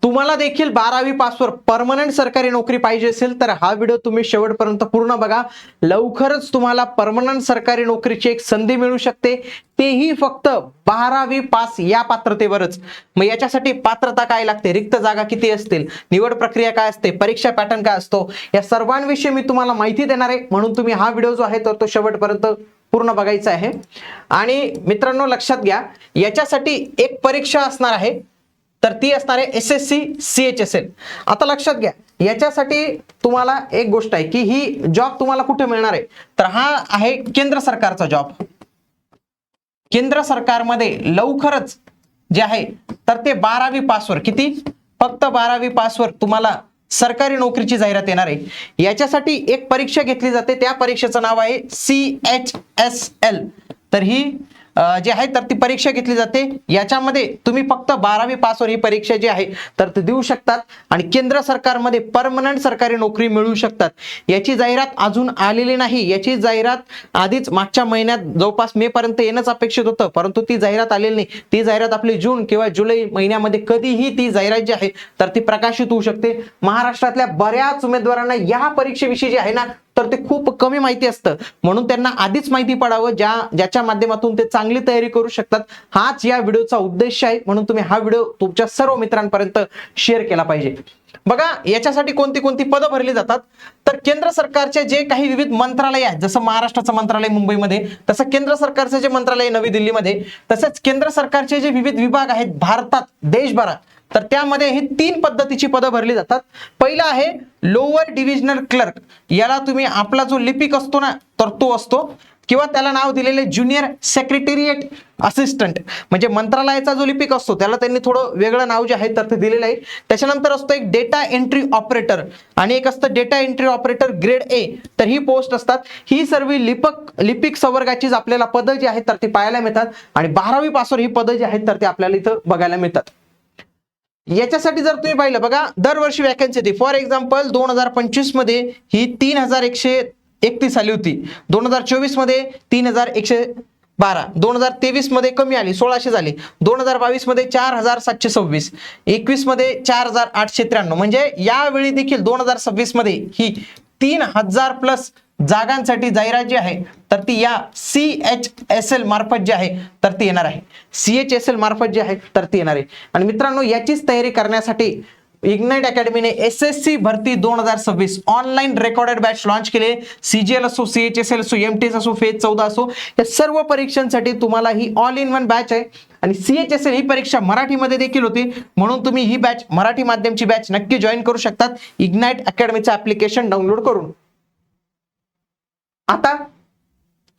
तुम्हाला देखील 12वी पासवर परमनंट सरकारी नोकरी पाहिजे असेल तर हा व्हिडिओ तुम्ही शेवटपर्यंत पूर्ण बघा. लवकरच तुम्हाला परमनंट सरकारी नोकरीची एक संधी मिळू शकते, तेही फक्त 12वी पास या पात्रतेवरच. मग याच्यासाठी पात्रता काय लागते, रिक्त जागा किती असतील, निवड प्रक्रिया काय असते, परीक्षा पॅटर्न काय असतो, या सर्वांविषयी मी तुम्हाला माहिती देणार आहे. म्हणून तुम्ही हा व्हिडिओ जो आहे तो शेवटपर्यंत पूर्ण बघायचा आहे. आणि मित्रांनो लक्षात घ्या, याच्यासाठी एक परीक्षा असणार आहे, तर ती असणार आहे SSC CHSL. आता लक्षात घ्या, याच्यासाठी तुम्हाला एक गोष्ट आहे की ही जॉब तुम्हाला कुठे मिळणार आहे, तर हा आहे केंद्र सरकारचा जॉब. केंद्र सरकारमध्ये लवकरच जे आहे तर ते 12वी पासवर, किती, फक्त 12वी पासवर तुम्हाला सरकारी नोकरीची जाहिरात येणार आहे. याच्यासाठी एक परीक्षा घेतली जाते, त्या परीक्षेचं नाव आहे CHSL. तर ही जे आहे तर ती परीक्षा घेतली जाते. याच्यामध्ये तुम्ही फक्त 12वी पासवर ही परीक्षा जी आहे तर ती देऊ शकतात आणि केंद्र सरकारमध्ये परमनंट सरकारी नोकरी मिळवू शकतात. याची जाहिरात अजून आलेली नाही. याची जाहिरात आधीच मागच्या महिन्यात जवळपास मे पर्यंत येणंच अपेक्षित होतं, परंतु ती जाहिरात आलेली नाही. ती जाहिरात आपली जून किंवा जुलै महिन्यामध्ये कधीही ती जाहिरात जी आहे तर ती प्रकाशित होऊ शकते. महाराष्ट्रातल्या बऱ्याच उमेदवारांना या परीक्षेविषयी जे आहे ना तर ते खूप कमी माहिती असतं, म्हणून त्यांना आधीच माहिती पडावं, ज्याच्या माध्यमातून ते चांगली तयारी करू शकतात. हाच या व्हिडिओचा उद्देश आहे, म्हणून तुम्ही हा व्हिडिओ तुमच्या सर्व मित्रांपर्यंत शेअर केला पाहिजे. बघा, याच्यासाठी कोणती कोणती पदं भरली जातात, तर केंद्र सरकारचे जे काही विविध मंत्रालय आहेत, जसं महाराष्ट्राचं मंत्रालय मुंबईमध्ये, तसं केंद्र सरकारचे जे मंत्रालय नवी दिल्लीमध्ये, तसंच केंद्र सरकारचे जे विविध विभाग आहेत भारतात, देशभरात, तर त्यामध्ये ही 3 पद्धतीची पदं भरली जातात. पहिला आहे लोअर डिव्हिजनल क्लर्क. याला तुम्ही आपला जो लिपिक असतो ना तर तो असतो, किंवा त्याला नाव दिलेले ज्युनियर सेक्रेटेरिएट असिस्टंट, म्हणजे मंत्रालयाचा जो लिपिक असतो त्याला त्यांनी थोडं वेगळं नाव जे आहे तर ते दिलेलं आहे. त्याच्यानंतर असतो एक डेटा एंट्री ऑपरेटर आणि एक असतं data entry operator grade A. तर ही पोस्ट असतात. ही सर्व लिपिक संवर्गाचीच आपल्याला पदं जी आहेत तर ती पाहायला मिळतात आणि 12वी पासवर ही पदं जी आहेत तर ती आपल्याला इथं बघायला मिळतात. याच्यासाठी जर तुम्ही पाहिलं, बघा, दरवर्षी वॅकन्सी होती. फॉर एक्झाम्पल 2025 मध्ये ही 3131 आली होती, 2024 मध्ये 3112, 2023 मध्ये कमी आली 1600 झाली, 2022 मध्ये 4726, 21 मध्ये 4893. म्हणजे यावेळी देखील 2026 मध्ये ही 3000 प्लस जागांसाठी जाहिरात जी आहे तर ती या CHSL मार्फत जी आहे तर ती येणार आहे. CHSL मार्फत जी आहे तर ती येणार आहे. आणि मित्रांनो, याचीच तयारी करण्यासाठी इग्नाइट अकॅडमीने SSC भरती 2026 ऑनलाईन रेकॉर्डेड बॅच लॉन्च केले. CGL असो, CHSL असो, MTS असो, फेज 14 असो, या सर्व परीक्षांसाठी तुम्हाला ही ऑल इन वन बॅच आहे. आणि CHSL ही परीक्षा मराठीमध्ये देखील होती, म्हणून तुम्ही ही बॅच, मराठी माध्यमची बॅच नक्की जॉईन करू शकतात इग्नाइट अकॅडमीचं ऍप्लिकेशन डाउनलोड करून. आता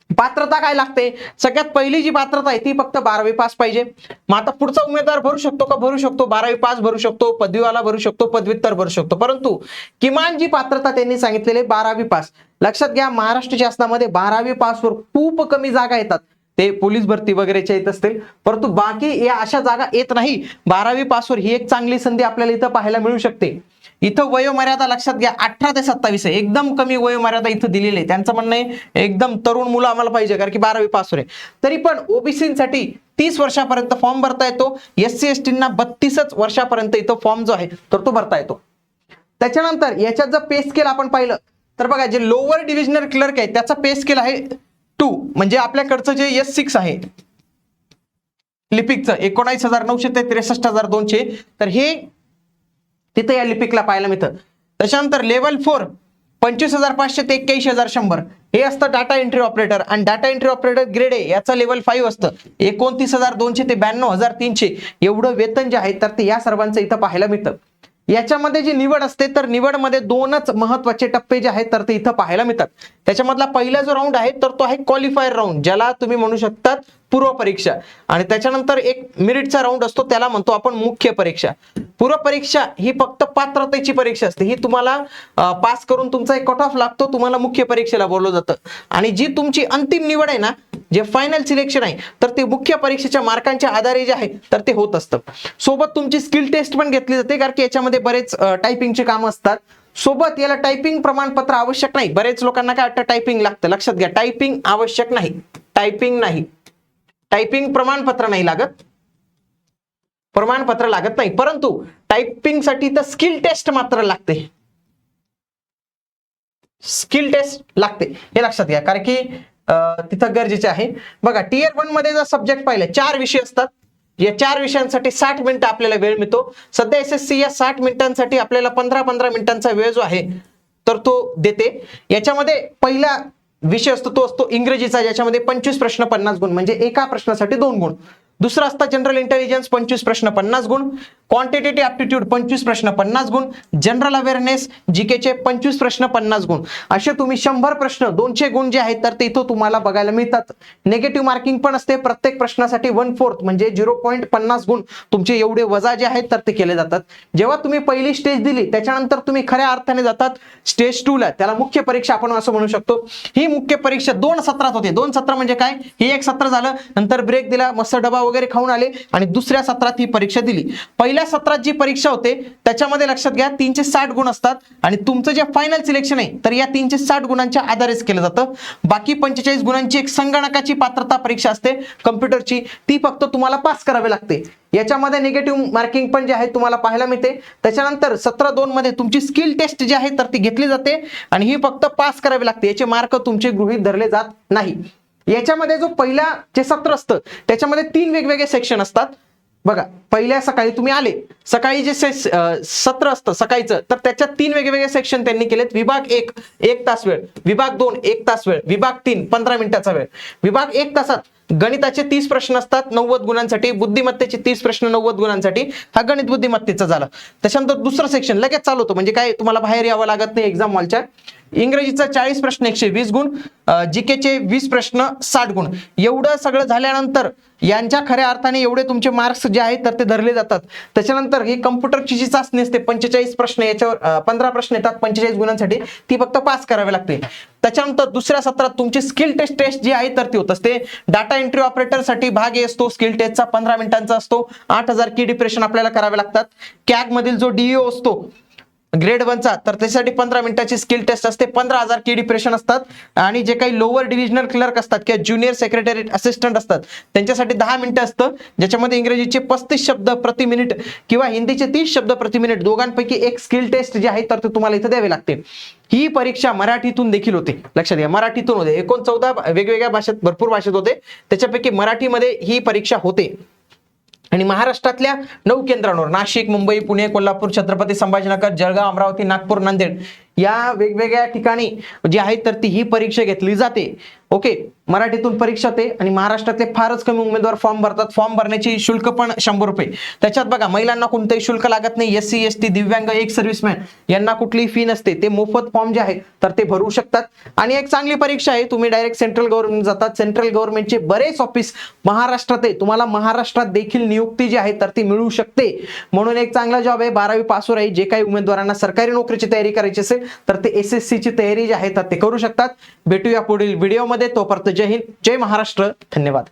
पात्रता काय लागते, सगळ्यात पहिली जी पात्रता आहे ती फक्त 12वी पास पाहिजे. मग आता पुढचा उमेदवार भरू शकतो का, भरू शकतो, 12वी पास भरू शकतो, पदवीवाला भरू शकतो, पदव्युत्तर भरू शकतो, परंतु किमान जी पात्रता त्यांनी सांगितलेली 12वी पास. लक्षात घ्या, महाराष्ट्र शासनामध्ये 12वी पासवर खूप कमी जागा येतात, ते पोलीस भरती वगैरेच्या येत असतील, परंतु बाकी या अशा जागा येत नाही. 12वी पासवर ही एक चांगली संधी आपल्याला इथं पाहायला मिळू शकते. इथं वयोमर्यादा लक्षात घ्या 18 ते 27 आहे, एकदम कमी वयोमर्यादा इथं दिलेली आहे. त्यांचं म्हणणं आहे एकदम तरुण मुलं आम्हाला पाहिजे, कारण की 12वी पासवर आहे. तरी पण ओबीसीसाठी 30 वर्षापर्यंत फॉर्म भरता येतो, SC STंना 32 वर्षापर्यंत इथं फॉर्म जो आहे तर तो भरता येतो. त्याच्यानंतर याच्यात जर पे स्केल आपण पाहिलं तर बघा, जे लोअर डिव्हिजनल क्लर्क आहे त्याचा पे स्केल आहे 2, म्हणजे आपल्याकडचं जे S6 आहे लिपिकचं 19,900 ते 63,200, तर हे तिथे या लिपिकला पाहायला मिळतं. त्याच्यानंतर लेवल 4 25,500 ते 81,100 हे असतं डाटा एंट्री ऑपरेटर. आणि data entry operator grade A याचं लेवल 5 असतं, 29,200 ते 92,300 एवढं वेतन जे आहे तर ते या सर्वांचं इथं पाहायला मिळतं. याच्यामध्ये जी निवड असते तर निवडमध्ये 2च महत्वाचे टप्पे जे आहेत तर ते इथं पाहायला मिळतात. त्याच्यामधला पहिला जो राऊंड आहे तर तो आहे क्वालिफायर राऊंड, ज्याला तुम्ही म्हणू शकतात पूर्व परीक्षा. आणि त्याच्यानंतर एक मेरिटचा राऊंड असतो, त्याला म्हणतो आपण मुख्य परीक्षा. पूर्व परीक्षा ही फक्त पात्रतेची परीक्षा असते, ही तुम्हाला पास करून तुमचा एक कट ऑफ लागतो, तुम्हाला मुख्य परीक्षेला बोलवलं जातं. आणि जी तुमची अंतिम निवड आहे ना, जे फायनल सिलेक्शन आहे तर ते मुख्य परीक्षेच्या मार्कांच्या आधारे जे आहे तर ते होत असतं. सोबत तुमची स्किल टेस्ट पण घेतली जाते, कारण की याच्यामध्ये बरेच टायपिंगचे काम असतात. सोबत याला टायपिंग प्रमाणपत्र आवश्यक नाही. बरेच लोकांना काय वाटतं टायपिंग लागतं, लक्षात घ्या, टायपिंग आवश्यक नाही, टायपिंग प्रमाणपत्र नाही लागत. प्रमाणपत्र लागत नाही, परंतु टायपिंगसाठी तर स्किल टेस्ट मात्र लागते. स्किल टेस्ट लागते हे लक्षात घ्या, कारण की तिथं गरजेचे आहे. बघा टियर 1 मध्ये जर सब्जेक्ट पाहिले 4 विषय असतात. या 4 विषयांसाठी 60 मिनिटं आपल्याला वेळ मिळतो. सध्या एसएससी या 60 मिनिटांसाठी आपल्याला 15-15 मिनिटांचा वेळ जो आहे तर तो देते. याच्यामध्ये पहिला विषय असतो तो असतो इंग्रजीचा, ज्याच्यामध्ये 25 प्रश्न 50 गुण, म्हणजे एका प्रश्नासाठी 2 गुण. दुसरा असता जनरल इंटेलिजन्स 25 प्रश्न 50 गुण, क्वांटिटेटिव्ह ॲप्टिट्यूड 25 प्रश्न 50 गुण, जनरल अवेअरनेस जीकेचे 25 प्रश्न 50 गुण. असे तुम्ही 100 प्रश्न 200 गुण जे आहेत तर ते इथं तुम्हाला बघायला मिळतात. नेगेटिव्ह मार्किंग पण असते, प्रत्येक प्रश्नासाठी 1/4 म्हणजे 0.50 गुण तुमचे एवढे वजा जे आहेत तर ते केले जातात. जेव्हा तुम्ही पहिली स्टेज दिली त्याच्यानंतर तुम्ही खऱ्या अर्थाने जातात स्टेज 2 ला, त्याला मुख्य परीक्षा आपण असं म्हणू शकतो. ही मुख्य परीक्षा 2 सत्रात होते. 2 सत्र म्हणजे काय, हे एक सत्र झालं, नंतर ब्रेक दिला, मस्त डबा वगैरे खाऊन आले आणि दुसऱ्या सत्रात ही परीक्षा दिली. पहिल्या सत्रात जी परीक्षा होते त्याच्यामध्ये लक्षात घ्या 360 गुण असतात आणि तुमचं जे फायनल सिलेक्शन आहे तर या 360 गुणांच्या आधारेच केलं जातं. बाकी 45 गुणांची एक संगणकाची पात्रता परीक्षा असते कम्प्युटरची, ती फक्त तुम्हाला पास करावी लागते. याच्यामध्ये निगेटिव्ह मार्किंग पण जे आहे तुम्हाला पाहायला मिळते. त्याच्यानंतर सत्र 2 मध्ये तुमची स्किल टेस्ट जी आहे तर ती घेतली जाते आणि ही फक्त पास करावी लागते. याचे मार्क तुमचे गृहीत धरले जात नाही. याच्यामध्ये जो पहिला जे सत्र असतं त्याच्यामध्ये 3 वेगवेगळे सेक्शन असतात. बघा पहिल्या सकाळी तुम्ही आले, सकाळी जे सत्र असतं सकाळीचं तर त्याच्यात 3 वेगवेगळे सेक्शन त्यांनी केलेत. विभाग 1 तास वेळ, विभाग 2 1 तास वेळ, विभाग 3 15 मिनिटाचा वेळ. विभाग 1 तासात गणिताचे 30 प्रश्न असतात 90 गुणांसाठी, बुद्धिमत्तेचे 30 प्रश्न 90 गुणांसाठी. हा गणित बुद्धिमत्तेचा झाला. त्याच्यानंतर दुसरं सेक्शन लगेच चालू होतं, म्हणजे काय तुम्हाला बाहेर यावं लागत नाही एक्झाम हॉलच्या. इंग्रजीचा 40 प्रश्न 120 गुण, जीकेचे 20 प्रश्न 60 गुण. एवढं सगळं झाल्यानंतर यांच्या खऱ्या अर्थाने एवढे तुमचे मार्क्स जे आहेत तर ते धरले जातात. त्याच्यानंतर ही कम्प्युटरची जी चाचणी असते 45 प्रश्न, याच्यावर 15 प्रश्न येतात 45 गुणांसाठी, ती फक्त पास करावी लागते. त्याच्यानंतर दुसऱ्या सत्रात तुमची स्किल टेस्ट जी आहे तर ती होत असते. डाटा एंट्री ऑपरेटरसाठी भाग असतो स्किल टेस्टचा 15 मिनिटांचा असतो. 8000 की डिप्रेशन आपल्याला करावे लागतात. कॅग मधील जो डीईओ असतो ग्रेड 1चा तर त्याच्यासाठी 15 मिनिटाची स्किल टेस्ट असते. 15,000 की डिप्रेशन असतात. आणि जे काही लोअर डिव्हिजनल क्लर्क असतात किंवा ज्युनियर सेक्रेटरी असिस्टंट असतात त्यांच्यासाठी 10 मिनिटं असतं, ज्याच्यामध्ये इंग्रजीचे 35 शब्द प्रति मिनिट किंवा हिंदीचे 30 शब्द प्रति मिनिट दोघांपैकी एक स्किल टेस्ट जी आहे तर ते तुम्हाला इथं द्यावे लागते. ही परीक्षा मराठीतून देखील होते, लक्षात घ्या मराठीतून होते. 14 वेगवेगळ्या भाषेत भरपूर भाषेत होते, त्याच्यापैकी मराठीमध्ये ही परीक्षा होते. आणि महाराष्ट्रातल्या 9 केंद्रांवर नाशिक, मुंबई, पुणे, कोल्हापूर, छत्रपती संभाजीनगर, जळगाव, अमरावती, नागपूर, नांदेड या वेगवेगळ्या ठिकाणी जी आहे तर ती ही परीक्षा घेतली जाते. ओके, मराठीतून परीक्षा होते आणि महाराष्ट्रातले फारच कमी उमेदवार फॉर्म भरतात. फॉर्म भरण्याची शुल्क पण 100 रुपये. त्याच्यात बघा महिलांना कोणतंही शुल्क लागत नाही. SC ST दिव्यांग एक सर्व्हिसमॅन यांना कुठलीही फी नसते, ते मोफत फॉर्म जे आहे तर ते भरू शकतात. आणि एक चांगली परीक्षा आहे, तुम्ही डायरेक्ट सेंट्रल गव्हर्नमेंट जातात. सेंट्रल गव्हर्नमेंटचे बरेच ऑफिस महाराष्ट्रात आहे, तुम्हाला महाराष्ट्रात देखील नियुक्ती जी आहे तर ती मिळू शकते. म्हणून एक चांगला जॉब आहे. 12वी पासवर आहे. जे काही उमेदवारांना सरकारी नोकरीची तयारी करायची असेल तर ते SSC ची तयारी जी आहे तर ते करू शकतात. भेटूया पुढील व्हिडिओमध्ये. तोपर्यंत जय हिंद, जय महाराष्ट्र, धन्यवाद.